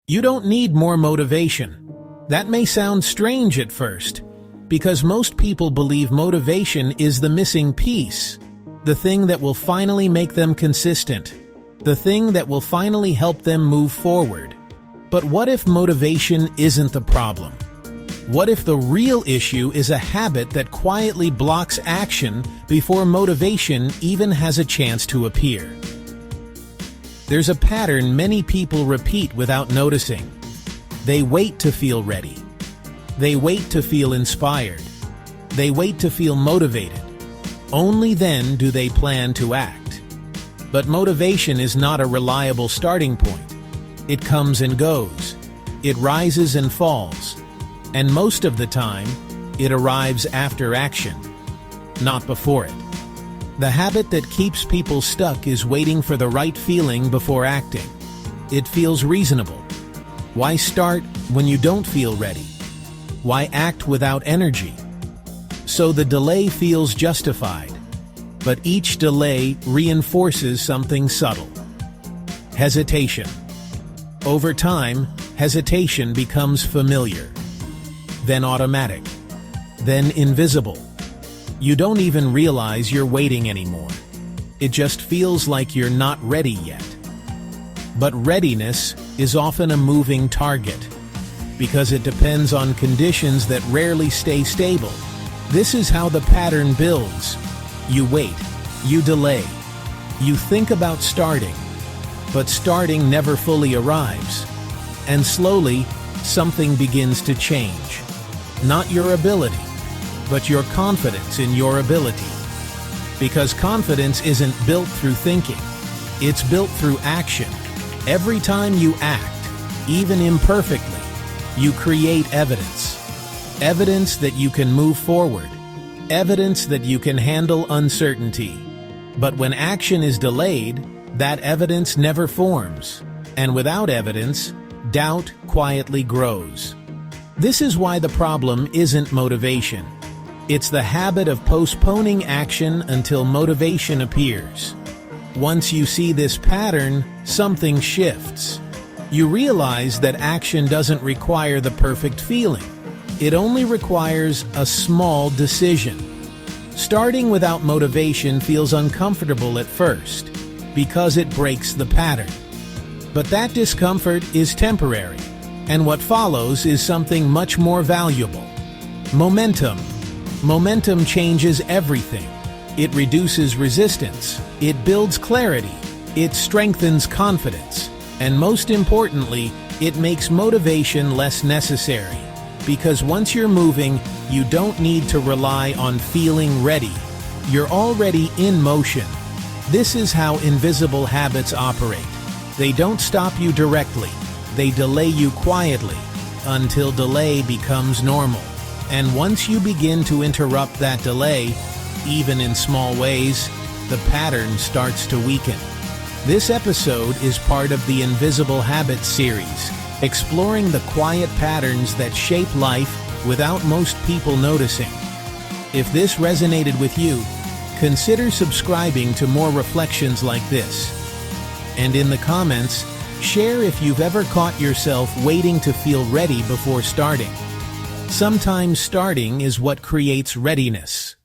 You don't need more motivation. That may sound strange at first, because most people believe motivation is the missing piece, the thing that will finally make them consistent, the thing that will finally help them move forward. But what if motivation isn't the problem? What if the real issue is a habit that quietly blocks action before motivation even has a chance to appear? There's a pattern many people repeat without noticing. They wait to feel ready. They wait to feel inspired. They wait to feel motivated. Only then do they plan to act. But motivation is not a reliable starting point. It comes and goes. It rises and falls. And most of the time, it arrives after action, not before it. The habit that keeps people stuck is waiting for the right feeling before acting. It feels reasonable. Why start when you don't feel ready? Why act without energy? So the delay feels justified. But each delay reinforces something subtle. Hesitation. Over time, hesitation becomes familiar, then automatic, then invisible. You don't even realize you're waiting anymore. It just feels like you're not ready yet. But readiness is often a moving target, because it depends on conditions that rarely stay stable. This is how the pattern builds. You wait, you delay, you think about starting, but starting never fully arrives. And slowly, something begins to change. Not your ability, but your confidence in your ability. Because confidence isn't built through thinking, it's built through action. Every time you act, even imperfectly, you create evidence. Evidence that you can move forward. Evidence that you can handle uncertainty. But when action is delayed, that evidence never forms. And without evidence, doubt quietly grows. This is why the problem isn't motivation. It's the habit of postponing action until motivation appears. Once you see this pattern, something shifts. You realize that action doesn't require the perfect feeling. It only requires a small decision. Starting without motivation feels uncomfortable at first, because it breaks the pattern. But that discomfort is temporary, and what follows is something much more valuable. Momentum. Momentum changes everything. It reduces resistance, it builds clarity, it strengthens confidence, and most importantly, it makes motivation less necessary. Because once you're moving, you don't need to rely on feeling ready. You're already in motion. This is how invisible habits operate. They don't stop you directly. They delay you quietly, until delay becomes normal. And once you begin to interrupt that delay, even in small ways, the pattern starts to weaken. This episode is part of the Invisible Habits series, exploring the quiet patterns that shape life without most people noticing. If this resonated with you, consider subscribing to more reflections like this. And in the comments, share if you've ever caught yourself waiting to feel ready before starting. Sometimes starting is what creates readiness.